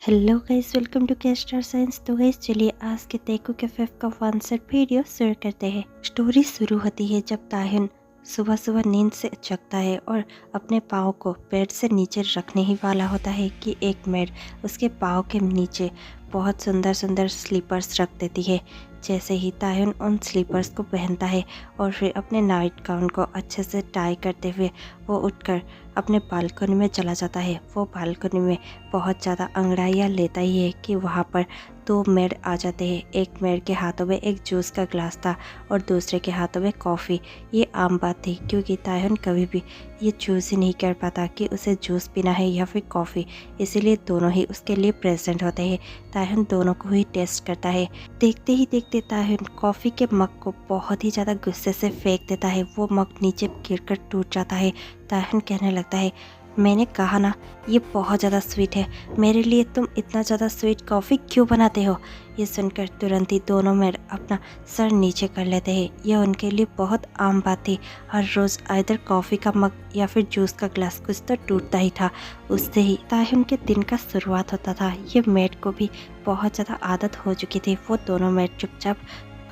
Hello guys, welcome to के star signs. तो guys चलिए आज के तेकू के फेफ का आंसर वीडियो शुरू करते हैं। स्टोरी शुरू होती है जब ताहिन सुबह सुबह नींद से जगता है और अपने पाँव को बेड से नीचे रखने ही वाला होता है कि एक मेड उसके पाँव के नीचे बहुत सुंदर सुंदर स्लीपर्स रख देती है। जैसे ही ताहिन उन स्लीपर्स को पहनता है और फिर अपने नाइट गाउन को अच्छे से टाई करते हुए वो उठकर अपने बालकनी में चला जाता है। वो बालकनी में बहुत ज़्यादा अंगड़ाइयाँ लेता ही है कि वहाँ पर दो मेड आ जाते हैं। एक मेड के हाथों में एक जूस का ग्लास था और दूसरे के हाथों में कॉफ़ी। ये आम बात थी क्योंकि ताहिन कभी भी ये चूज़ ही नहीं कर पाता कि उसे जूस पीना है या फिर कॉफ़ी, इसीलिए दोनों ही उसके लिए प्रेजेंट होते हैं। ताहिन दोनों को ही टेस्ट करता है। देखते ही देखते ताहिन कॉफ़ी के मग को बहुत ही ज़्यादा गुस्से से फेंक देता है। वो मग नीचे गिरकर टूट जाता है। ताहिन कहने लगता है, मैंने कहा ना ये बहुत ज़्यादा स्वीट है, मेरे लिए तुम इतना ज़्यादा स्वीट कॉफ़ी क्यों बनाते हो। ये सुनकर तुरंत ही दोनों मेड अपना सर नीचे कर लेते हैं। यह उनके लिए बहुत आम बात थी। हर रोज़ इधर कॉफ़ी का मग या फिर जूस का ग्लास कुछ तो टूटता ही था। उससे ही ताहिन के दिन का शुरुआत होता था। ये मेड को भी बहुत ज़्यादा आदत हो चुकी थी। वो दोनों मेड चुपचाप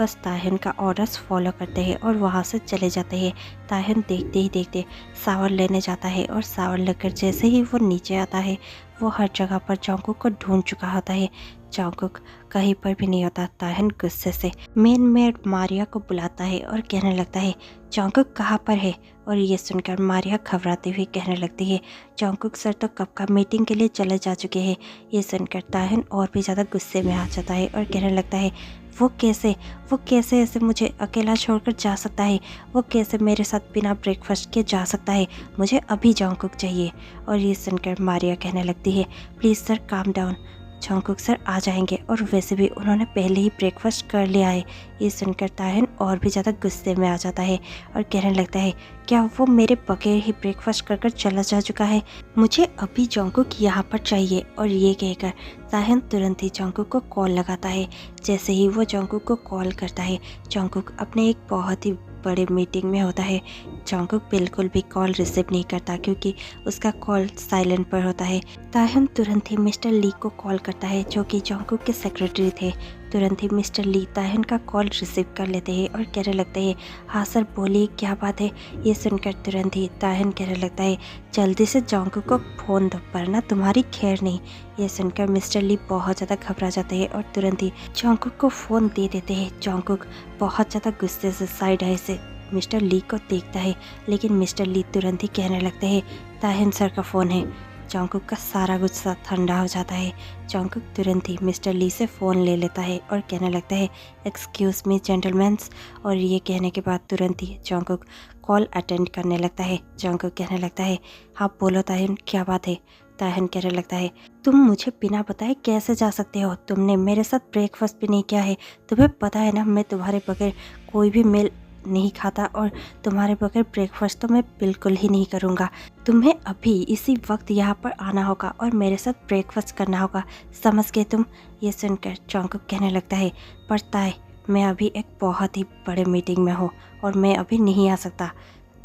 बस ताहिन का ऑर्डर्स फॉलो करते हैं और वहाँ से चले जाते हैं। ताहिन देखते ही देखते शावर लेने जाता है और शावर लेकर जैसे ही वो नीचे आता है वो हर जगह पर जॉन्कुक को ढूंढ चुका होता है। जॉन्कुक कहीं पर भी नहीं होता। ताहिन गुस्से से मेन मेड मारिया को बुलाता है और कहने लगता है, जॉन्कुक कहाँ पर है। और ये सुनकर मारिया घबराती हुई कहने लगती है, जॉन्कुक सर तो कब का मीटिंग के लिए चले जा चुके हैं। ये सुनकर ताहिन और भी ज़्यादा गुस्से में आ जाता है और कहने लगता है, वो कैसे ऐसे मुझे अकेला छोड़कर जा सकता है। वो कैसे मेरे साथ बिना ब्रेकफास्ट के जा सकता है। मुझे अभी जॉन्कुक चाहिए। और ये सुनकर मारिया कहने लगती है, please sir calm down, John Cook sir आ जाएंगे और वैसे भी उन्होंने पहले ही ब्रेकफास्ट कर लिया है। ये सुनकर ताहिन और भी ज़्यादा गुस्से में आ जाता है और कहने लगता है, क्या वो मेरे बगैर ही ब्रेकफास्ट कर चला जा चुका है। मुझे अभी जॉन्कुक यहाँ पर चाहिए। और ये कहकर ताहिन तुरंत ही जॉन्कुक को कॉल लगाता है। जैसे ही वो जॉन्कुक को कॉल करता है, जॉन्कुक अपने एक बहुत ही बड़े मीटिंग में होता है। जॉन्कुक बिल्कुल भी कॉल रिसीव नहीं करता क्योंकि उसका कॉल साइलेंट पर होता है। ताहिन तुरंत ही मिस्टर ली को कॉल करता है जो कि जॉन्कुक के सेक्रेटरी थे। तुरंत ही मिस्टर ली ताहिन का कॉल रिसीव कर लेते हैं और कहने लगते हैं, हाँ सर बोलिए क्या बात है। ये सुनकर तुरंत ही ताहिन कहने लगता है, जल्दी से जॉन्कुक को फ़ोन दो वरना तुम्हारी खैर नहीं। ये सुनकर मिस्टर ली बहुत ज़्यादा घबरा जाते हैं और तुरंत ही जॉन्कुक को फ़ोन दे देते हैं। जॉन्कुक बहुत ज़्यादा गुस्से से साइड आई से मिस्टर ली को देखता है, लेकिन मिस्टर ली तुरंत ही कहने लगते हैं, ताहिन सर का फ़ोन है। जॉन्कुक का सारा गुस्सा ठंडा हो जाता है। जॉन्कुक तुरंत ही मिस्टर ली से फ़ोन ले लेता है और कहने लगता है, एक्सक्यूज़ मी जेंटलमैन्स। और ये कहने के बाद तुरंत ही जॉन्कुक कॉल अटेंड करने लगता है। जॉन्कुक कहने लगता है, हाँ बोलो ताहिन क्या बात है। ताहिन कहने लगता है, तुम मुझे बिना बताए कैसे जा सकते हो। तुमने मेरे साथ ब्रेकफास्ट भी नहीं किया है। तुम्हें पता है ना मैं तुम्हारे बगैर कोई भी मील नहीं खाता और तुम्हारे बगैर ब्रेकफास्ट तो मैं बिल्कुल ही नहीं करूँगा। तुम्हें अभी इसी वक्त यहाँ पर आना होगा और मेरे साथ ब्रेकफास्ट करना होगा, समझ गए तुम। ये सुनकर जॉन्कुक कहने लगता है, पता है मैं अभी एक बहुत ही बड़े मीटिंग में हूँ और मैं अभी नहीं आ सकता।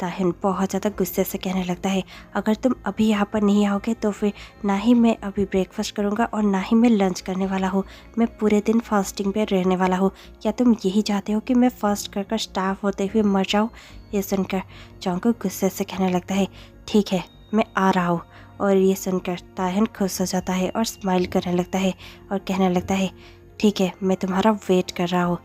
ताहिन बहुत ज़्यादा गुस्से से कहने लगता है, अगर तुम अभी यहाँ पर नहीं आओगे तो फिर ना ही मैं अभी ब्रेकफास्ट करूँगा और ना ही मैं लंच करने वाला हूँ। मैं पूरे दिन फास्टिंग पे रहने वाला हूँ। क्या तुम यही चाहते हो कि मैं फास्ट कर स्टाफ होते हुए मर जाऊँ। ये सुनकर जॉन्कुक गुस्से से कहने लगता है, ठीक है मैं आ रहा हूँ। और ये सुनकर ताहिन खुश हो जाता है और स्माइल करने लगता है और कहने लगता है, ठीक है मैं तुम्हारा वेट कर रहा हूँ।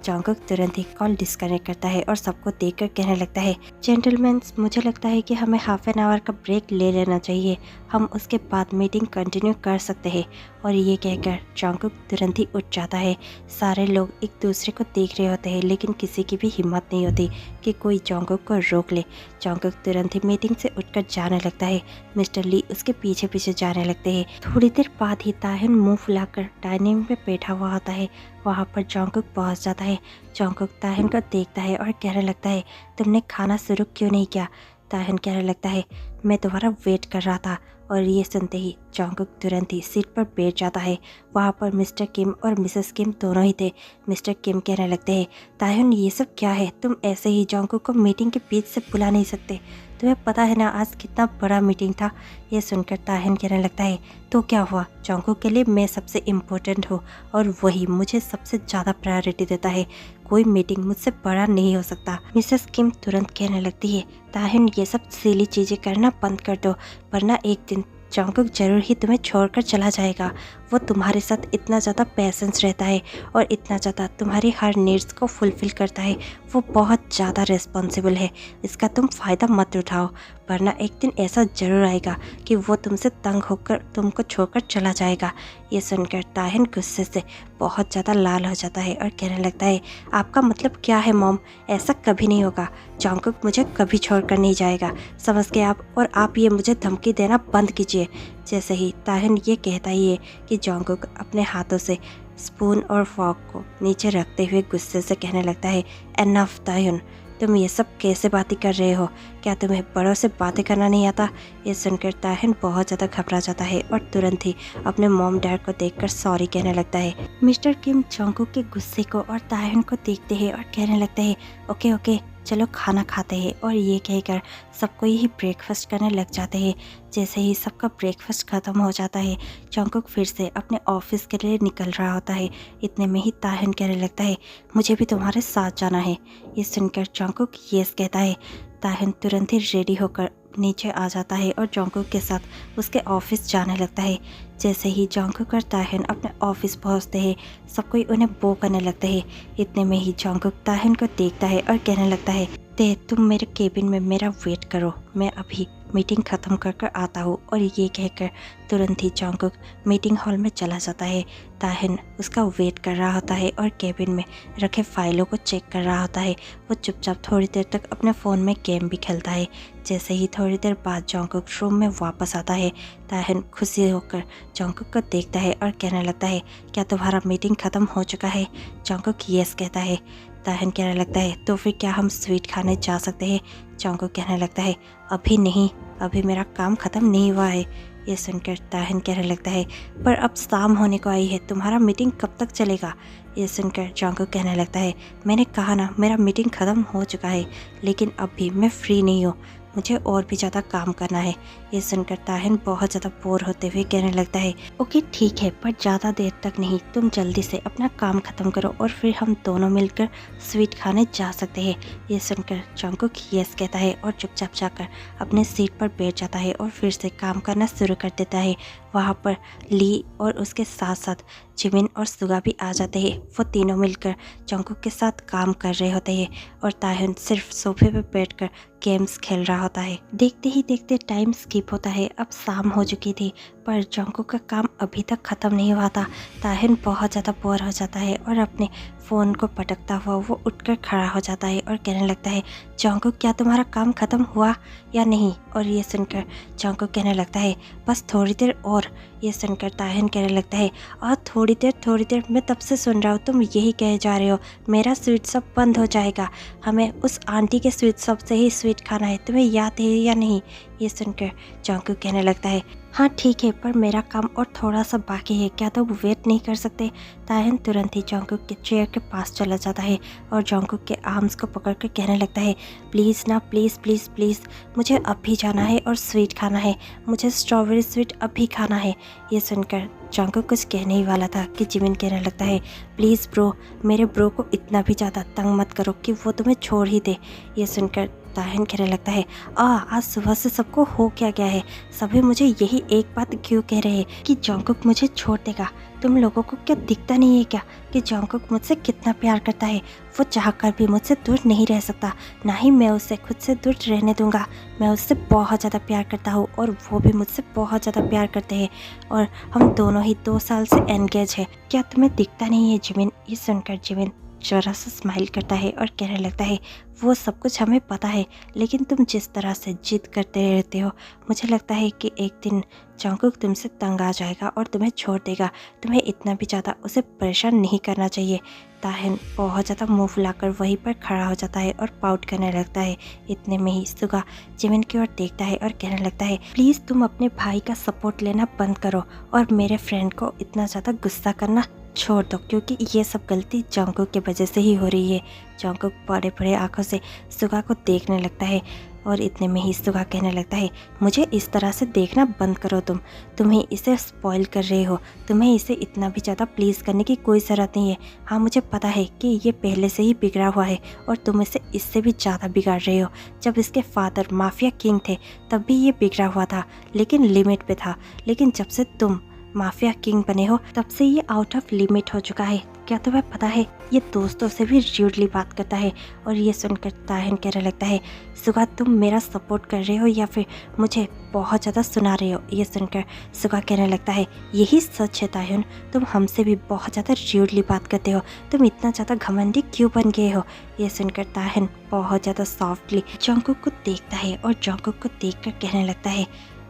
जॉन्कुक तुरंत ही कॉल डिस्कनेक्ट करता है और सबको देखकर कहने लगता है, जेंटलमैन्स मुझे लगता है कि हमें हाफ एन आवर का ब्रेक ले लेना चाहिए, हम उसके बाद मीटिंग कंटिन्यू कर सकते हैं। और ये कहकर जॉन्कुक तुरंत ही उठ जाता है। सारे लोग एक दूसरे को देख रहे होते हैं लेकिन किसी की भी हिम्मत नहीं होती कि कोई जॉन्कुक को रोक ले। जॉन्कुक तुरंत ही मीटिंग से उठकर जाने लगता है। मिस्टर ली उसके पीछे पीछे जाने लगते हैं। थोड़ी देर बाद ही ताहिन मुंह फुलाकर डाइनिंग में बैठा हुआ होता है। वहाँ पर जॉन्कुक पहुँच जाता है। जॉन्कुक ताहिन को देखता है और कहने लगता है, तुमने खाना शुरू क्यों नहीं किया। ताहिन कहने लगता है, मैं तुम्हारा वेट कर रहा था। और ये सुनते ही जॉन्कुक तुरंत ही सीट पर बैठ जाता है। वहाँ पर मिस्टर किम और मिसेस किम दोनों ही थे। मिस्टर किम कहने लगते हैं, ताहिन ये सब क्या है, तुम ऐसे ही जॉन्कुक को मीटिंग के बीच से बुला नहीं सकते। तुम्हें पता है ना आज कितना बड़ा मीटिंग था। ये सुनकर ताहिन कहने लगता है, तो क्या हुआ, जॉन्गकुक के लिए मैं सबसे इम्पोर्टेंट हूँ और वही मुझे सबसे ज़्यादा प्रायोरिटी देता है। कोई मीटिंग मुझसे बड़ा नहीं हो सकता। मिसेस किम तुरंत कहने लगती है, ताहिन ये सब सिली चीज़ें करना बंद कर दो, वरना एक दिन जॉन्गकुक जरूर ही तुम्हें छोड़कर चला जाएगा। वो तुम्हारे साथ इतना ज़्यादा पेशेंस रहता है और इतना ज़्यादा तुम्हारी हर नीड्स को फुलफ़िल करता है। वो बहुत ज़्यादा रिस्पॉन्सिबल है। इसका तुम फ़ायदा मत उठाओ, वरना एक दिन ऐसा ज़रूर आएगा कि वो तुमसे तंग होकर तुमको छोड़कर चला जाएगा। ये सुनकर ताहिन गुस्से से बहुत ज़्यादा लाल हो जाता है और कहने लगता है, आपका मतलब क्या है मॉम? ऐसा कभी नहीं होगा। जॉन्गकुक मुझे कभी छोड़कर नहीं जाएगा, समझ गए आप? और आप ये मुझे धमकी देना बंद कीजिए। जैसे ही ताहिन ये कहता ही है कि जॉन्गकुक अपने हाथों से स्पून और फॉर्क को नीचे रखते हुए गुस्से से कहने लगता है, एनफ ताहिन, तुम ये सब कैसे बातें कर रहे हो? क्या तुम्हें बड़ों से बातें करना नहीं आता? ये सुनकर ताहिन बहुत ज़्यादा घबरा जाता है और तुरंत ही अपने मॉम डैड को देखकर सॉरी कहने लगता है। मिस्टर किम जॉन्गकुक के गुस्से को और ताहिन को देखते हैं और कहने लगते हैं, ओके ओके चलो खाना खाते हैं। और ये कहकर सबको ही ब्रेकफास्ट करने लग जाते हैं। जैसे ही सबका ब्रेकफास्ट ख़त्म हो जाता है, जॉन्गकुक फिर से अपने ऑफिस के लिए निकल रहा होता है। इतने में ही ताहिन कहने लगता है, मुझे भी तुम्हारे साथ जाना है। ये सुनकर जॉन्गकुक यस कहता है। ताहिन तुरंत ही रेडी होकर नीचे आ जाता है और जॉन्गकुक के साथ उसके ऑफिस जाने लगता है। जैसे ही जॉन्गकुक और ताहिन अपने ऑफिस पहुंचते हैं, सब कोई उन्हें बो करने लगता है। इतने में ही जॉन्गकुक ताहिन को देखता है और कहने लगता है, ते तुम मेरे केबिन में मेरा वेट करो, मैं अभी मीटिंग ख़त्म कर कर आता हूँ। और ये कहकर तुरंत ही जॉन्गकुक मीटिंग हॉल में चला जाता है। ताहिन उसका वेट कर रहा होता है और केबिन में रखे फाइलों को चेक कर रहा होता है। वो चुपचाप थोड़ी देर तक अपने फ़ोन में गेम भी खेलता है। जैसे ही थोड़ी देर बाद जॉन्गकुक रूम में वापस आता है, ताहिन खुशी होकर जॉन्गकुक को देखता है और कहने लगता है, क्या तुम्हारा मीटिंग ख़त्म हो चुका है? जॉन्गकुक यस कहता है। ताहिन कहने लगता है, तो फिर क्या हम स्वीट खाने जा सकते हैं? जॉन्गकुक कहने लगता है, अभी नहीं, अभी मेरा काम ख़त्म नहीं हुआ है। ये सुनकर ताहिन कहने लगता है, पर अब शाम होने को आई है, तुम्हारा मीटिंग कब तक चलेगा? ये सुनकर जॉन्गकुक कहने लगता है, मैंने कहा ना मेरा मीटिंग ख़त्म हो चुका है, लेकिन अभी मैं फ्री नहीं हूँ, मुझे और भी ज़्यादा काम करना है। ये सुनकर ताहिन बहुत ज़्यादा बोर होते हुए कहने लगता है, ओके ठीक है, पर ज़्यादा देर तक नहीं, तुम जल्दी से अपना काम ख़त्म करो और फिर हम दोनों मिलकर स्वीट खाने जा सकते हैं। ये सुनकर जॉन्गकुक यस कहता है और चुपचाप जाकर अपने सीट पर बैठ जाता है और फिर से काम करना शुरू कर देता है। वहाँ पर ली और उसके साथ साथ जिमिन और सुगा भी आ जाते हैं। वो तीनों मिलकर जॉन्गकुक के साथ काम कर रहे होते हैं और ताहिन सिर्फ सोफे पर बैठकर गेम्स खेल रहा होता है। देखते ही देखते टाइम स्किप होता है। अब शाम हो चुकी थी पर जॉन्गकुक का काम अभी तक ख़त्म नहीं हुआ था। ताहिन बहुत ज़्यादा बोर हो जाता है और अपने फ़ोन को पटकता हुआ वो उठकर खड़ा हो जाता है और कहने लगता है, जॉन्गकुक क्या तुम्हारा काम ख़त्म हुआ या नहीं? और ये सुनकर जॉन्गकुक कहने लगता है, बस थोड़ी देर और। ये सुनकर ताहिन कहने लगता है, और थोड़ी देर मैं तब से सुन रहा हूँ, तुम यही कहे जा रहे हो मेरा स्वीट शॉप बंद हो जाएगा, हमें उस आंटी के स्वीट शॉप से ही स्वीट खाना है, तुम्हें याद है या नहीं? ये सुनकर जॉन्गकुक कहने लगता है, हाँ ठीक है, पर मेरा काम और थोड़ा सा बाकी है, क्या तुम वेट नहीं कर सकते? ताहिन तुरंत ही जॉन्गकुक के चेयर के पास चला जाता है और जॉन्गकुक के आर्म्स को पकड़कर कहने लगता है, प्लीज़ ना, प्लीज़ प्लीज़ प्लीज़, मुझे अभी जाना है और स्वीट खाना है, मुझे स्ट्रॉबेरी स्वीट अभी खाना है। ये सुनकर जॉन्गकुक कुछ कहने ही वाला था कि जिमिन कहने लगता है, प्लीज़ ब्रो, मेरे ब्रो को इतना भी ज़्यादा तंग मत करो कि वो तुम्हें छोड़ ही दे। ये सुनकर ताहिन कहने लगता है, आज सुबह से सबको हो क्या गया है? सभी मुझे यही एक बात क्यों कह रहे हैं कि जॉन्गकुक मुझे छोड़ देगा? तुम लोगों को क्या दिखता नहीं है क्या कि जॉन्गकुक मुझसे कितना प्यार करता है? वो चाहकर भी मुझसे दूर नहीं रह सकता, ना ही मैं उसे खुद से दूर रहने दूंगा। मैं उससे बहुत ज़्यादा प्यार करता हूँ और वो भी मुझसे बहुत ज़्यादा प्यार करते हैं और हम दोनों ही 2 साल से एंगेज है। क्या तुम्हें दिखता नहीं है जिमिन? ये सुनकर जिमिन जरा सा स्माइल करता है और कहने लगता है, वो सब कुछ हमें पता है, लेकिन तुम जिस तरह से जिद करते रहते हो, मुझे लगता है कि एक दिन जॉन्गकुक तुमसे तंग आ जाएगा और तुम्हें छोड़ देगा। तुम्हें इतना भी ज़्यादा उसे परेशान नहीं करना चाहिए। ताहिन बहुत ज़्यादा मुँह फुलाकर वहीं पर खड़ा हो जाता है और पाउट करने लगता है। इतने में ही सुगा जिमिन की ओर देखता है और कहने लगता है, प्लीज़ तुम अपने भाई का सपोर्ट लेना बंद करो और मेरे फ्रेंड को इतना ज़्यादा गुस्सा करना छोड़ दो, क्योंकि ये सब गलती जॉन्गकुक की वजह से ही हो रही है। जॉन्गकुक बड़े बड़े आंखों से सुगा को देखने लगता है। और इतने में ही सुगा कहने लगता है, मुझे इस तरह से देखना बंद करो तुम्हें इसे स्पॉइल कर रहे हो, तुम्हें इसे इतना भी ज़्यादा प्लीज़ करने की कोई ज़रूरत नहीं है। हाँ मुझे पता है कि ये पहले से ही बिगड़ा हुआ है और तुम इसे इससे भी ज़्यादा बिगाड़ रहे हो। जब इसके फादर माफिया किंग थे तब भी ये बिगड़ा हुआ था, लेकिन लिमिट पे था, लेकिन जब से तुम माफिया किंग बने हो तब से ये आउट ऑफ लिमिट हो चुका है। क्या तुम्हें पता है ये दोस्तों से भी र्यूडली बात करता है। और ये सुनकर ताहिन कहने लगता है, सुगा तुम मेरा सपोर्ट कर रहे हो या फिर मुझे बहुत ज़्यादा सुना रहे हो। ये सुनकर सुगा कहने लगता है, यही सच है ताहिन, तुम हमसे भी बहुत ज़्यादा र्यूडली बात करते हो, तुम इतना ज़्यादा घमंडी क्यों बन गए हो। ये सुनकर ताहिन बहुत ज़्यादा सॉफ्टली जंगकुक को देखता है और जंगकुक को देखकर कहने लगता है,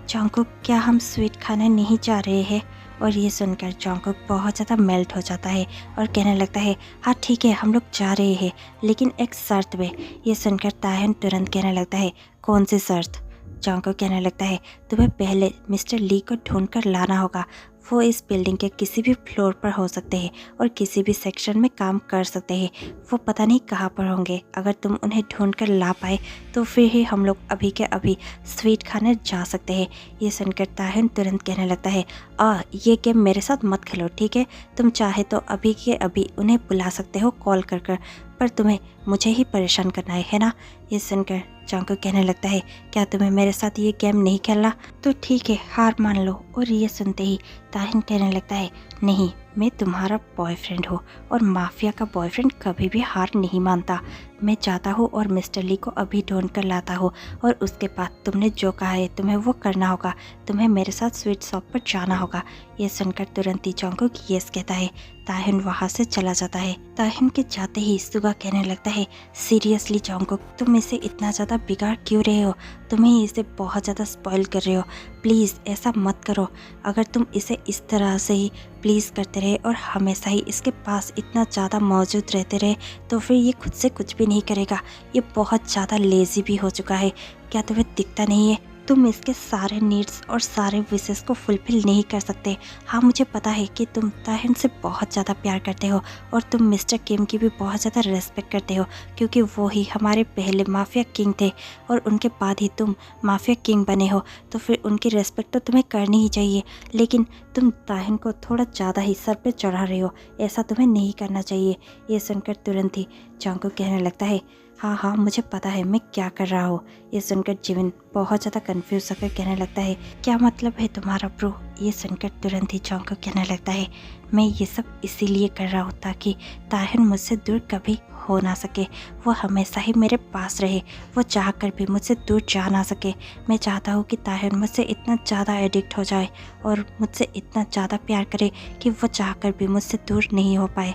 जंगकुक क्या हम स्वीट खाना नहीं चाह रहे हैं। और ये सुनकर जंगकुक बहुत ज़्यादा मेल्ट हो जाता है और कहने लगता है, हाँ ठीक है हम लोग जा रहे हैं, लेकिन एक शर्त पे। ये सुनकर ताहिन तुरंत कहने लगता है, कौन सी शर्त। जंगकुक कहने लगता है, तुम्हें पहले मिस्टर ली को ढूंढ कर लाना होगा। वो इस बिल्डिंग के किसी भी फ्लोर पर हो सकते हैं और किसी भी सेक्शन में काम कर सकते हैं। वो पता नहीं कहाँ पर होंगे। अगर तुम उन्हें ढूंढ कर ला पाए तो फिर ही हम लोग अभी के अभी स्वीट खाने जा सकते हैं। ये सुनकर ताहिन तुरंत कहने लगता है, ये गेम मेरे साथ मत खेलो ठीक है। तुम चाहे तो अभी के अभी उन्हें बुला सकते हो कॉल कर कर, पर तुम्हें मुझे ही परेशान करना है ना। ये सुनकर जंगकुक कहने लगता है, क्या तुम्हें मेरे साथ ये गेम नहीं खेलना? तो ठीक है हार मान लो। और ये सुनते ही ताहिन कहने लगता है, नहीं मैं तुम्हारा बॉयफ्रेंड हूँ और माफिया का बॉयफ्रेंड कभी भी हार नहीं मानता। मैं जाता हूँ और मिस्टर ली को अभी ढूंढ कर लाता हूँ और उसके बाद तुमने जो कहा है तुम्हें वो करना होगा, तुम्हें मेरे साथ स्वीट शॉप पर जाना होगा। ये सुनकर तुरंत ही जंगकुक यस कहता है। ताहिन वहाँ से चला जाता है। ताहिन के जाते ही सुगा कहने लगता है, सीरियसली जंगकुक तुम इसे इतना ज़्यादा बिगाड़ क्यों रहे हो, तुम्हें इसे बहुत ज़्यादा स्पॉइल कर रहे हो, प्लीज़ ऐसा मत करो। अगर तुम इसे इस तरह से ही प्लीज़ करते रहे और हमेशा ही इसके पास इतना ज़्यादा मौजूद रहते रहे तो फिर ये खुद से कुछ भी नहीं करेगा। ये बहुत ज़्यादा लेज़ी भी हो चुका है। क्या तुम्हें दिखता नहीं है तुम इसके सारे नीड्स और सारे विशेस को फुलफिल नहीं कर सकते। हाँ मुझे पता है कि तुम ताहिन से बहुत ज़्यादा प्यार करते हो और तुम मिस्टर किम की भी बहुत ज़्यादा रेस्पेक्ट करते हो, क्योंकि वो ही हमारे पहले माफिया किंग थे और उनके बाद ही तुम माफिया किंग बने हो, तो फिर उनकी रेस्पेक्ट तो तुम्हें करनी ही चाहिए। लेकिन तुम ताहिन को थोड़ा ज़्यादा ही सर पे चढ़ा रहे हो, ऐसा तुम्हें नहीं करना चाहिए। ये सुनकर तुरंत ही जंगकुक कहने लगता है, हाँ मुझे पता है मैं क्या कर रहा हूँ। ये सुनकर जिमिन बहुत ज़्यादा कंफ्यूज होकर कहने लगता है, क्या मतलब है तुम्हारा ब्रो। ये सुनकर तुरंत ही जंगकुक कहने लगता है, मैं ये सब इसीलिए कर रहा हूँ ताकि ताहिन मुझसे दूर कभी हो ना सके, वो हमेशा ही मेरे पास रहे, वो चाह कर भी मुझसे दूर जा ना सके। मैं चाहता हूँ कि ताहिन मुझसे इतना ज़्यादा एडिक्ट हो जाए और मुझसे इतना ज़्यादा प्यार करे कि वो चाह कर भी मुझसे दूर नहीं हो पाए,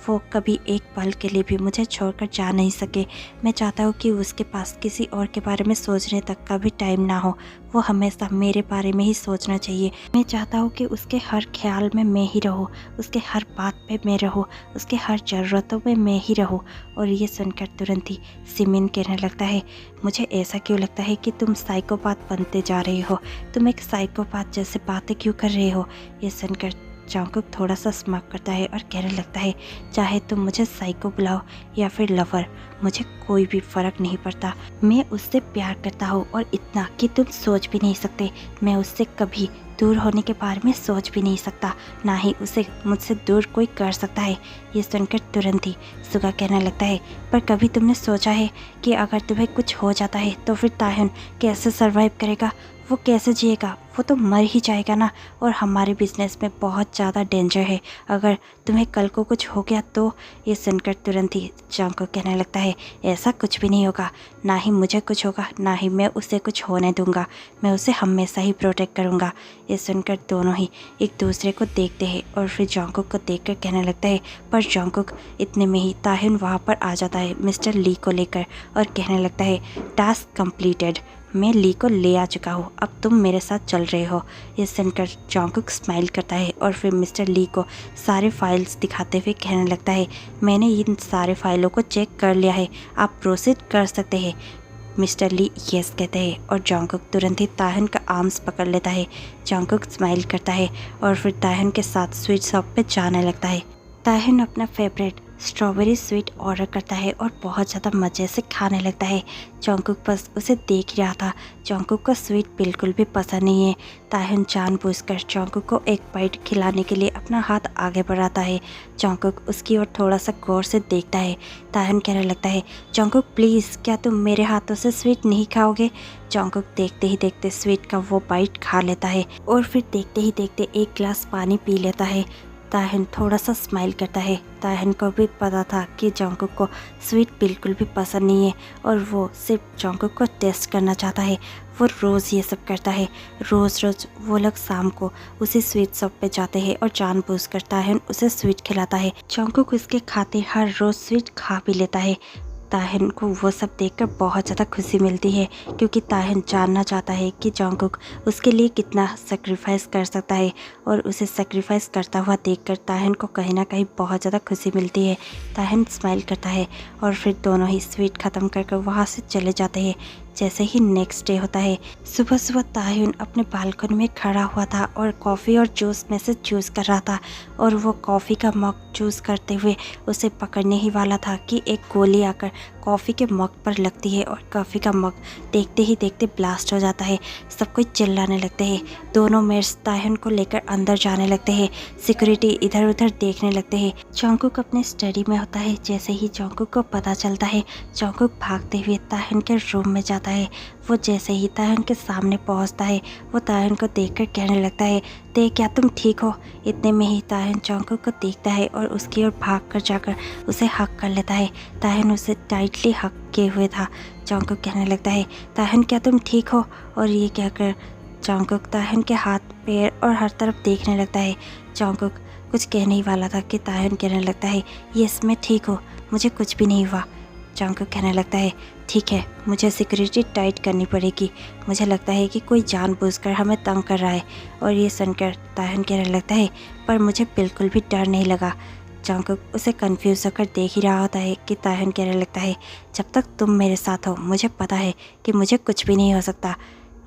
वो कभी एक पल के लिए भी मुझे छोड़कर जा नहीं सके। मैं चाहता हूँ कि उसके पास किसी और के बारे में सोचने तक का भी टाइम ना हो, वो हमेशा मेरे बारे में ही सोचना चाहिए। मैं चाहता हूँ कि उसके हर ख्याल में मैं ही रहूँ, उसके हर बात पे मैं रहूँ, उसके हर ज़रूरतों में मैं ही रहूँ। और ये सुनकर तुरंत ही सिमिन कहने लगता है, मुझे ऐसा क्यों लगता है कि तुम साइकोपाथ बनते जा रहे हो, तुम एक साइकोपाथ जैसे बातें क्यों कर रहे हो। ये सुनकर जंगकुक थोड़ा सा स्मार्ट करता है और कहने लगता है, चाहे तुम मुझे साइको बुलाओ या फिर लवर, मुझे कोई भी फ़र्क नहीं पड़ता। मैं उससे प्यार करता हूँ और इतना कि तुम सोच भी नहीं सकते। मैं उससे कभी दूर होने के बारे में सोच भी नहीं सकता, ना ही उसे मुझसे दूर कोई कर सकता है। ये सुनकर तुरंत ही सुगा कहने लगता है, पर कभी तुमने सोचा है कि अगर तुम्हें कुछ हो जाता है तो फिर ताहिन कैसे सरवाइव करेगा, वो कैसे जिएगा, वो तो मर ही जाएगा ना। और हमारे बिजनेस में बहुत ज़्यादा डेंजर है, अगर तुम्हें कल को कुछ हो गया तो। ये सुनकर तुरंत ही जंगकुक कहने लगता है, ऐसा कुछ भी नहीं होगा, ना ही मुझे कुछ होगा, ना ही मैं उसे कुछ होने दूंगा, मैं उसे हमेशा ही प्रोटेक्ट करूंगा। ये सुनकर दोनों ही एक दूसरे को देखते हैं और फिर जंगकुक को देखकर कहने लगता है, पर जंगकुक इतने में ही ताहिन वहाँ पर आ जाता है मिस्टर ली को लेकर और कहने लगता है, टास्क कंप्लीटेड, मैं ली को ले आ चुका हूँ, अब तुम मेरे साथ चल रहे हो। ये सुनकर जंगकुक स्माइल करता है और फिर मिस्टर ली को सारे फाइल्स दिखाते हुए कहने लगता है, मैंने इन सारे फाइलों को चेक कर लिया है, आप प्रोसीड कर सकते हैं। मिस्टर ली यस कहते हैं और जंगकुक तुरंत ही ताहिन का आर्म्स पकड़ लेता है। जंगकुक स्माइल करता है और फिर ताहिन के साथ स्वीट शॉप पे जाने लगता है। ताहिन अपना फेवरेट स्ट्रॉबेरी स्वीट ऑर्डर करता है और बहुत ज़्यादा मज़े से खाने लगता है। जंगकुक बस उसे देख रहा था। जंगकुक को स्वीट बिल्कुल भी पसंद नहीं है। ताह्युन जानबूझकर जंगकुक को एक बाइट खिलाने के लिए अपना हाथ आगे बढ़ाता है। जंगकुक उसकी ओर थोड़ा सा गौर से देखता है। ताह्युन कहने लगता है, जंगकुक प्लीज़, क्या तुम मेरे हाथों से स्वीट नहीं खाओगे? जंगकुक देखते ही देखते स्वीट का वो बाइट खा लेता है और फिर देखते ही देखते एक गिलास पानी पी लेता है। ताह्युन थोड़ा सा स्माइल करता है। ताह्युन को भी पता था कि जंगकुक को स्वीट बिल्कुल भी पसंद नहीं है और वो सिर्फ जंगकुक को टेस्ट करना चाहता है। वो रोज़ ये सब करता है। रोज़ वो लोग शाम को उसी स्वीट शॉप पे जाते हैं और जानबूझकर ताह्युन उसे स्वीट खिलाता है। जंगकुक उसके खातिर हर रोज़ स्वीट खा भी लेता है। ताह्युन को वो सब देखकर बहुत ज़्यादा खुशी मिलती है क्योंकि ताह्युन जानना चाहता है कि जंगकुक उसके लिए कितना सेक्रीफाइस कर सकता है और उसे सेक्रीफाइस करता हुआ देखकर ताह्युन को कहीं ना कहीं बहुत ज़्यादा खुशी मिलती है। ताह्युन स्माइल करता है और फिर दोनों ही स्वीट ख़त्म करके वहाँ से चले जाते हैं। जैसे ही नेक्स्ट डे होता है, सुबह सुबह ताह्युन अपने बालकनी में खड़ा हुआ था और कॉफ़ी और जूस में से चूज़ कर रहा था और वो कॉफ़ी का मग चूज़ करते हुए उसे पकड़ने ही वाला था कि एक गोली आकर कॉफ़ी के मग पर लगती है और कॉफ़ी का मग देखते ही देखते ब्लास्ट हो जाता है। सब कोई चिल्लाने लगते हैं। दोनों मेट्स ताह्युन को लेकर अंदर जाने लगते हैं। सिक्योरिटी इधर उधर देखने लगते हैं। जंगकुक अपने स्टडी में होता है। जैसे ही जंगकुक को पता चलता है, जंगकुक भागते हुए ताह्युन के रूम में जाता है। वो जैसे ही ताह्युन के सामने पहुंचता है, वो ताह्युन को देखकर कहने लगता है, देख क्या तुम ठीक हो? इतने में ही ताह्युन जंगकुक को देखता है और उसकी ओर भागकर जाकर उसे हक कर लेता है। ताह्युन उसे टाइटली हक किए हुए था। जंगकुक कहने लगता है, ताह्युन क्या तुम ठीक हो? और ये कहकर जंगकुक ताह्युन के हाथ पैर और हर तरफ देखने लगता है। जंगकुक कुछ कहने ही वाला था कि ताह्युन कहने लगता है, यस मैं ठीक हूँ, मुझे कुछ भी नहीं हुआ। जंगकुक कहने लगता है, ठीक है, मुझे सिक्योरिटी टाइट करनी पड़ेगी। मुझे लगता है कि कोई जानबूझकर हमें तंग कर रहा है। और ये सुनकर ताह्युन कहने लगता है, पर मुझे बिल्कुल भी डर नहीं लगा। जंगकुक उसे कंफ्यूज होकर देख ही रहा होता है कि ताह्युन कहने लगता है, जब तक तुम मेरे साथ हो मुझे पता है कि मुझे कुछ भी नहीं हो सकता।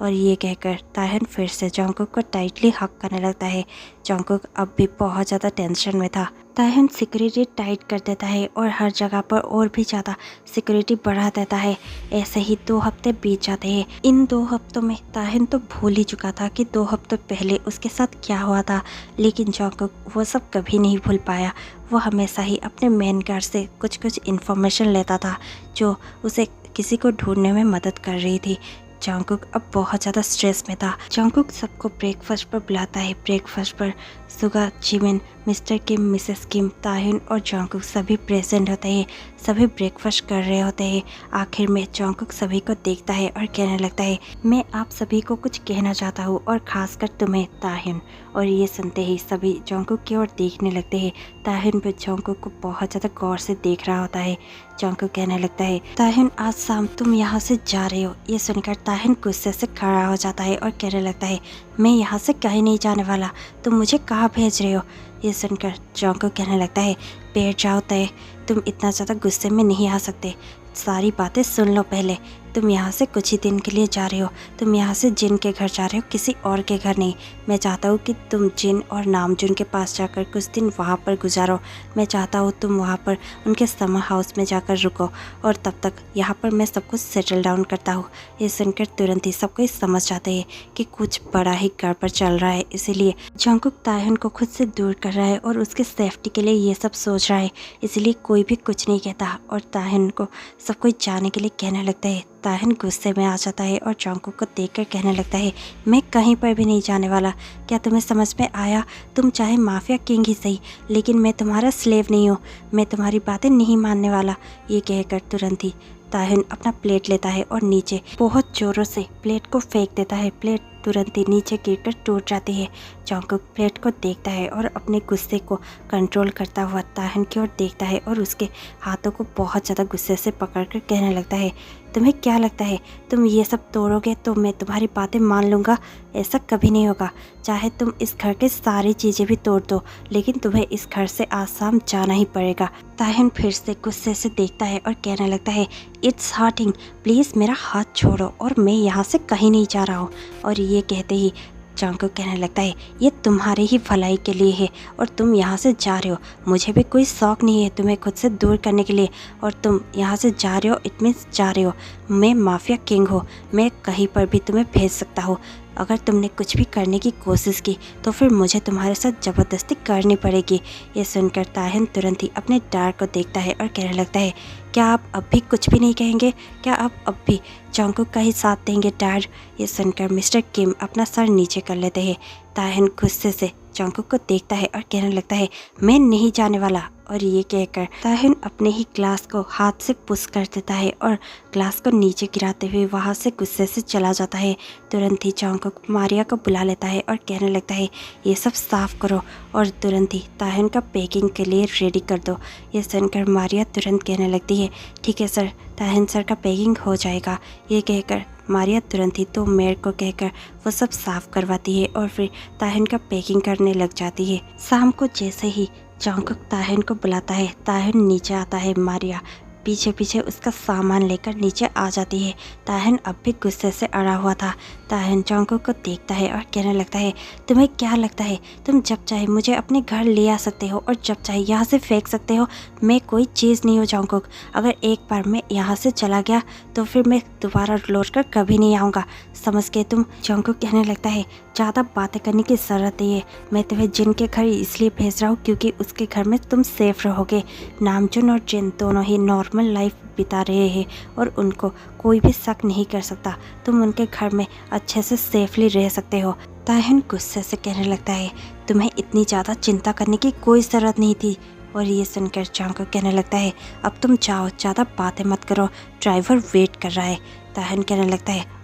और ये कहकर ताह्युन फिर से जंगकुक को टाइटली हक करने लगता है। जंगकुक अब भी बहुत ज़्यादा टेंशन में था। ताह्युन सिक्योरिटी टाइट कर देता है और हर जगह पर और भी ज़्यादा सिक्योरिटी बढ़ा देता है। ऐसे ही 2 हफ्ते बीत जाते हैं। इन 2 हफ्तों में ताह्युन तो भूल ही चुका था कि 2 हफ्तों पहले उसके साथ क्या हुआ था, लेकिन जंगकुक वो सब कभी नहीं भूल पाया। वो हमेशा ही अपने मेन गार्ड से कुछ कुछ इन्फॉर्मेशन लेता था जो उसे किसी को ढूंढने में मदद कर रही थी। जंगकुक अब बहुत ज़्यादा स्ट्रेस में था। जंगकुक सबको ब्रेकफास्ट पर बुलाता है। ब्रेकफास्ट पर सुगा, जिमिन, मिस्टर किम, मिसेस किम, ताह्युन और जंगकुक सभी प्रेजेंट होते हैं। सभी ब्रेकफास्ट कर रहे होते हैं। आखिर में जंगकुक सभी को देखता है और कहने लगता है, मैं आप सभी को कुछ कहना चाहता हूँ और खासकर तुम्हें ताह्युन। और ये सुनते ही सभी जंगकुक की ओर देखने लगते हैं। ताह्युन भी जंगकुक को बहुत ज़्यादा गौर से देख रहा होता है। जंगकुक कहने लगता है, ताह्युन आज शाम तुम यहाँ से जा रहे हो। ये सुनकर ताह्युन गुस्से से खड़ा हो जाता है और कहने लगता है, मैं यहाँ से कहीं नहीं जाने वाला, तुम मुझे कहाँ भेज रहे हो? ये सुनकर जंगकुक कहने लगता है, बैठ जाओ तय, तुम इतना ज़्यादा गुस्से में नहीं आ सकते। सारी बातें सुन लो पहले। तुम यहाँ से कुछ ही दिन के लिए जा रहे हो। तुम यहाँ से जिन के घर जा रहे हो, किसी और के घर नहीं। मैं चाहता हूँ कि तुम जिन और नामजुन के पास जाकर कुछ दिन वहाँ पर गुजारो। मैं चाहता हूँ तुम वहाँ पर उनके समर हाउस में जाकर रुको और तब तक यहाँ पर मैं सब कुछ सेटल डाउन करता हूँ। ये सुनकर तुरंत ही सब कोई समझ जाते हैं कि कुछ बड़ा ही गड़बड़ चल रहा है। इसीलिए जंगकुक ताह्युन को खुद से दूर कर रहा है और उसके सेफ्टी के लिए ये सब सोच रहा है। इसलिए कोई भी कुछ नहीं कहता और ताह्युन को सब कोई जाने के लिए कहने लगता है। ताह्युन गुस्से में आ जाता है और जंगकुक को देखकर कहने लगता है, मैं कहीं पर भी नहीं जाने वाला। क्या तुम्हें समझ में आया? तुम चाहे माफिया किंग ही सही, लेकिन मैं तुम्हारा स्लेव नहीं हूँ। मैं तुम्हारी बातें नहीं मानने वाला। ये कहकर तुरंत ही ताह्युन अपना प्लेट लेता है और नीचे बहुत जोरों से प्लेट को फेंक देता है। प्लेट तुरंत ही नीचे गिरकर टूट जाती है। जंगकुक प्लेट को देखता है और अपने गुस्से को कंट्रोल करता हुआ ताह्युन की ओर देखता है और उसके हाथों को बहुत ज़्यादा गुस्से से पकड़कर कहने लगता है, तुम्हें क्या लगता है तुम ये सब तोड़ोगे तो मैं तुम्हारी बातें मान लूँगा? ऐसा कभी नहीं होगा। चाहे तुम इस घर के सारी चीज़ें भी तोड़ दो, लेकिन तुम्हें इस घर से आज शाम जाना ही पड़ेगा। ताह्युन फिर से गुस्से से देखता है और कहने लगता है, इट्स हर्टिंग, प्लीज़ मेरा हाथ छोड़ो और मैं यहाँ से कहीं नहीं जा रहा हूँ। और ये कहते ही जंगकुक कहने लगता है ये तुम्हारे ही भलाई के लिए है और तुम यहाँ से जा रहे हो। मुझे भी कोई शौक़ नहीं है तुम्हें खुद से दूर करने के लिए, और तुम यहाँ से जा रहे हो इट मीन्स जा रहे हो। मैं माफिया किंग हूँ, मैं कहीं पर भी तुम्हें भेज सकता हूँ। अगर तुमने कुछ भी करने की कोशिश की तो फिर मुझे तुम्हारे साथ ज़बरदस्ती करनी पड़ेगी। ये सुनकर ताहिन तुरंत ही अपने डैड को देखता है और कहने लगता है क्या आप अब भी कुछ भी नहीं कहेंगे? क्या आप अब भी जंगकुक का ही साथ देंगे डैड? ये सुनकर मिस्टर किम अपना सर नीचे कर लेते हैं। ताहिन गुस्से से जंगकुक को देखता है और कहने लगता है मैं नहीं जाने वाला। और ये कहकर ताहिन अपने ही ग्लास को हाथ से पुश कर देता है और ग्लास को नीचे गिराते हुए वहाँ से गुस्से से चला जाता है। तुरंत ही जंगकुक मारिया को बुला लेता है और कहने लगता है ये सब साफ करो और तुरंत ही ताहिन का पैकिंग के लिए रेडी कर दो। ये सुनकर मारिया तुरंत कहने लगती है ठीक है सर, ताहिन सर का पैकिंग हो जाएगा। ये कहकर मारिया तुरंत ही तो मेयर को कहकर वो सब साफ करवाती है और फिर ताहिन का पैकिंग करने लग जाती है। शाम को जैसे ही जंगकुक ताहिन को बुलाता है, ताहिन नीचे आता है। मारिया पीछे पीछे उसका सामान लेकर नीचे आ जाती है। ताहिन अब भी गुस्से से अड़ा हुआ था। ताहिन जंगकुक को देखता है और कहने लगता है तुम्हें क्या लगता है तुम जब चाहे मुझे अपने घर ले आ सकते हो और जब चाहे यहाँ से फेंक सकते हो? मैं कोई चीज़ नहीं हूँ जंगकुक। अगर एक बार मैं यहाँ से चला गया तो फिर मैं दोबारा लौट कर कभी नहीं आऊँगा, समझ के तुम? जंगकुक कहने लगता है ज़्यादा बातें करने की ज़रूरत नहीं है, मैं तुम्हें जिन के घर इसलिए भेज रहा हूँ क्योंकि उसके घर में तुम सेफ रहोगे। नामजुन और जिन दोनों ही नॉर्मल लाइफ बिता रहे हैं और उनको कोई भी शक नहीं कर सकता। तुम उनके घर में अच्छे से सेफली रह सकते हो। ताहिन गुस्से से कहने लगता है तुम्हें इतनी ज़्यादा चिंता करने की कोई ज़रूरत नहीं थी। और ये सुनकर जंगकुक कहने लगता है अब तुम जाओ, ज़्यादा बातें मत करो, ड्राइवर वेट कर रहा है। ताहिन कहने लगता है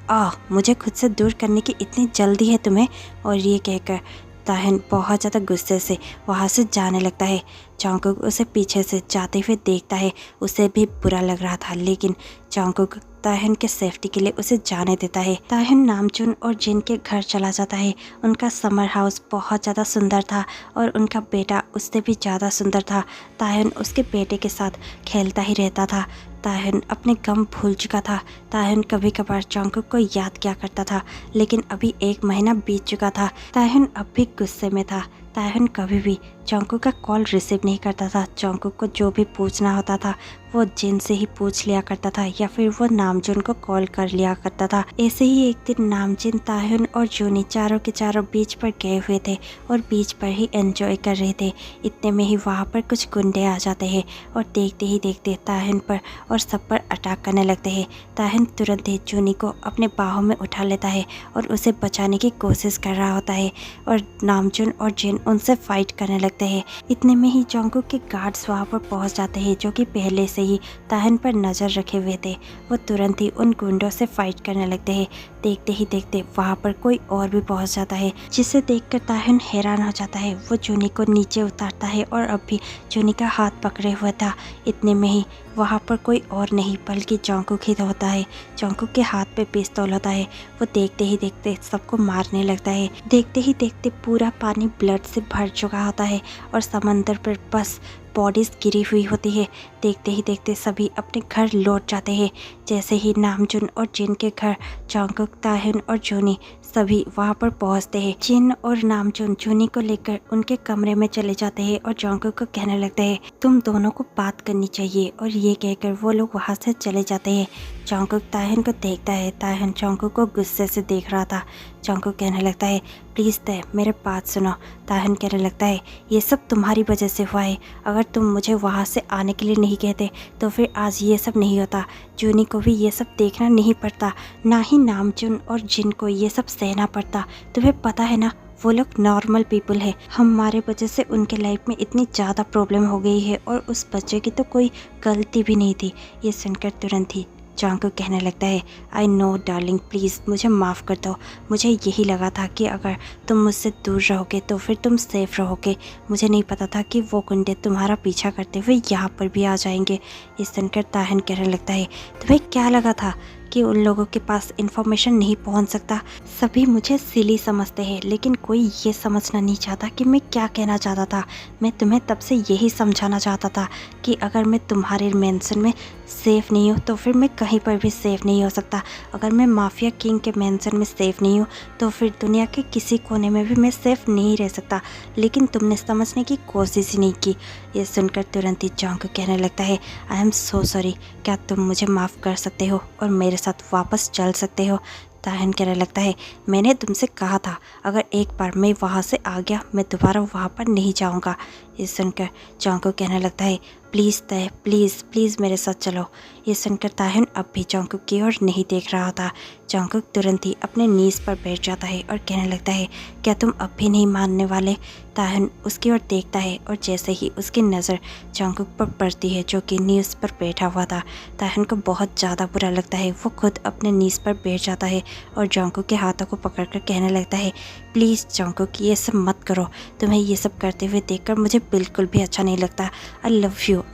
मुझे खुद से दूर करने की इतनी जल्दी है तुम्हें? और ये कहकर ताहिन बहुत ज़्यादा गुस्से से वहाँ से जाने लगता है। जंगकुक उसे पीछे से जाते हुए देखता है। उसे भी बुरा लग रहा था लेकिन जंगकुक ताहिन के सेफ्टी के लिए उसे जाने देता है। ताहिन नामजुन और जिन के घर चला जाता है। उनका समर हाउस बहुत ज़्यादा सुंदर था और उनका बेटा उससे भी ज़्यादा सुंदर था। ताहिन उसके बेटे के साथ खेलता ही रहता था। ताहिन अपने गम भूल चुका था। ताहिन कभी कभार जंगकुक को याद किया करता था लेकिन अभी 1 महीना बीत चुका था। ताहिन अब भी गुस्से में था। ताहिन कभी भी जंगकुक का कॉल रिसीव नहीं करता था। जंगकुक को जो भी पूछना होता था वो जिन से ही पूछ लिया करता था या फिर वो नामजुन को कॉल कर लिया करता था। ऐसे ही एक दिन नामजुन, ताहिन और जूनी चारों के चारों बीच पर गए हुए थे और बीच पर ही एंजॉय कर रहे थे। इतने में ही वहाँ पर कुछ गुंडे आ जाते हैं और देखते ही देखते ताहिन पर और सब पर अटैक करने लगते हैं। ताहिन तुरंत ही जूनी को अपने बाहों में उठा लेता है और उसे बचाने की कोशिश कर रहा होता है और नामजुन और जिन उनसे फाइट करने लगते हैं। इतने में ही जंगकुक के गार्ड्स वहाँ पर पहुँच जाते हैं जो कि पहले से ही ताहिन पर नज़र रखे हुए थे। वो तुरंत ही उन गुंडों से फाइट करने लगते हैं। देखते ही देखते वहाँ पर कोई और भी पहुँच जाता है जिसे देखकर ताहिन हैरान हो जाता है। वो जूनी को नीचे उतारता है और अब भी जूनी का हाथ पकड़े हुआ था। इतने में ही वहाँ पर कोई और नहीं बल्कि जंगकुक ही होता है। जंगकुक के हाथ पे पिस्तौल होता है। वो देखते ही देखते सबको मारने लगता है। देखते ही देखते पूरा पानी ब्लड से भर चुका होता है और समंदर पर बस बॉडीज गिरी हुई होती है। देखते ही देखते सभी अपने घर लौट जाते हैं। जैसे ही नामजुन और जिन के घर जंगकुक, ताहिन और जूनी सभी वहाँ पर पहुँचते हैं। जिन और नामजुन जूनी को लेकर उनके कमरे में चले जाते हैं और जंगकुक को कहने लगते हैं तुम दोनों को बात करनी चाहिए। और ये कहकर वो लोग वहाँ से चले जाते हैं। जंगकुक ताहिन को देखता है। ताहिन जंगकुक को गुस्से से देख रहा था। जंगकुक कहने लगता है प्लीज़ तय मेरे बात सुनो। ताहिन कहने लगता है ये सब तुम्हारी वजह से हुआ है। अगर तुम मुझे वहाँ से आने के लिए नहीं कहते तो फिर आज ये सब नहीं होता। जूनी को भी ये सब देखना नहीं पड़ता, ना ही नामजुन और जिन को ये सब सहना पड़ता। तुम्हें पता है ना वो लोग नॉर्मल पीपल है। हमारे वजह से उनके लाइफ में इतनी ज़्यादा प्रॉब्लम हो गई है और उस बच्चे की तो कोई गलती भी नहीं थी। ये सुनकर तुरंत ही जंगकुक कहने लगता है आई नो डार्लिंग, प्लीज़ मुझे माफ़ कर दो। मुझे यही लगा था कि अगर तुम मुझसे दूर रहोगे तो फिर तुम सेफ रहोगे। मुझे नहीं पता था कि वो गुंडे तुम्हारा पीछा करते हुए यहाँ पर भी आ जाएंगे। ये सुनकर ताहिन कहने लगता है तुम्हें क्या लगा था कि उन लोगों के पास इन्फॉर्मेशन नहीं पहुंच सकता। सभी मुझे सिली समझते हैं, लेकिन कोई ये समझना नहीं चाहता कि मैं क्या कहना चाहता था। मैं तुम्हें तब से यही समझाना चाहता था कि अगर मैं तुम्हारे मेंशन में सेफ़ नहीं हूँ तो फिर मैं कहीं पर भी सेफ़ नहीं हो सकता। अगर मैं माफिया किंग के मेंशन में सेफ़ नहीं हूँ तो फिर दुनिया के किसी कोने में भी मैं सेफ़ नहीं रह सकता। लेकिन तुमने समझने की कोशिश ही नहीं की। ये सुनकर तुरंत ही जॉन्ग कहने लगता है, आई एम सो सॉरी, क्या तुम मुझे माफ़ कर सकते हो और मेरे साथ वापस चल सकते हो? ताहन कहने लगता है, मैंने तुमसे कहा था अगर एक बार मैं वहाँ से आ गया मैं दोबारा वहाँ पर नहीं जाऊँगा। ये सुनकर जॉन्ग कहने लगता है, प्लीज़ तय, प्लीज़ प्लीज़ मेरे साथ चलो। ये सुनकर ताहन अब भी जॉन्ग की ओर नहीं देख रहा था। जॉन्ग तुरंत ही अपने नीज़ पर बैठ जाता है और कहने लगता है, क्या तुम अब भी नहीं मानने वाले? ताहन उसकी ओर देखता है और जैसे ही उसकी नज़र जॉन्ग पर पड़ती है जो कि नीज़ पर बैठा हुआ था, ताहन को बहुत ज़्यादा बुरा लगता है। वो खुद अपने नीज़ पर बैठ जाता है और जॉन्ग के हाथों को पकड़कर कहने लगता है, प्लीज़ जॉन्ग ये सब मत करो, तुम्हें ये सब करते हुए देखकर मुझे बिल्कुल भी अच्छा नहीं लगता। I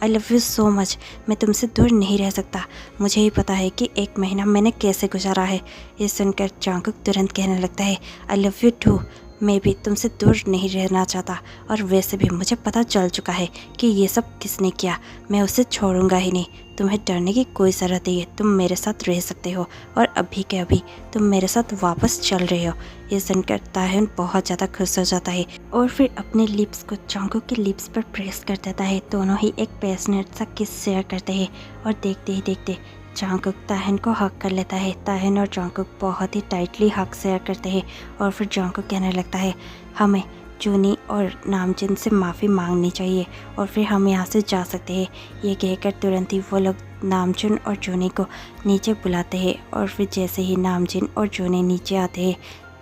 love you so much. मैं तुमसे दूर नहीं रह सकता। मुझे ही पता है कि एक महीना मैंने कैसे गुजारा है। ये सुनकर जॉन्ग तुरंत कहने लगता है, आई लव यू टू। मैं भी तुमसे दूर नहीं रहना चाहता और वैसे भी मुझे पता चल चुका है कि ये सब किसने किया। मैं उसे छोड़ूंगा ही नहीं। तुम्हें डरने की कोई ज़रूरत नहीं है। तुम मेरे साथ रह सकते हो और अभी के अभी तुम मेरे साथ वापस चल रहे हो। ये सुनकर ताहन बहुत ज़्यादा खुश हो जाता है और फिर अपने लिप्स को जॉन्ग के लिप्स पर प्रेस कर देता है। दोनों ही एक पैशनेट सा किस शेयर करते हैं और देखते ही देखते जॉन्ग ताहन को हक कर लेता है। ताहन और जॉन्ग बहुत ही टाइटली हक शेयर करते हैं और फिर जॉन्ग कहने लगता है, हमें जूनी और नामजिन से माफ़ी मांगनी चाहिए और फिर हम यहाँ से जा सकते हैं। ये कहकर तुरंत ही वो लोग नामजिन और जूनी को नीचे बुलाते हैं और फिर जैसे ही नामजिन और जूनी नीचे आते हैं,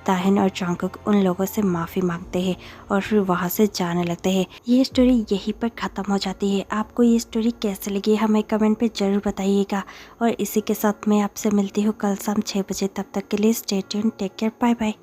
ताहन और जॉन्ग उन लोगों से माफ़ी मांगते हैं और फिर वहाँ से जाने लगते हैं। ये स्टोरी यहीं पर ख़त्म हो जाती है। आपको ये स्टोरी कैसे लगी हमें कमेंट पे ज़रूर बताइएगा और इसी के साथ मैं आपसे मिलती हूँ कल शाम 6 बजे। तब तक के लिए stay tuned, take care, bye bye.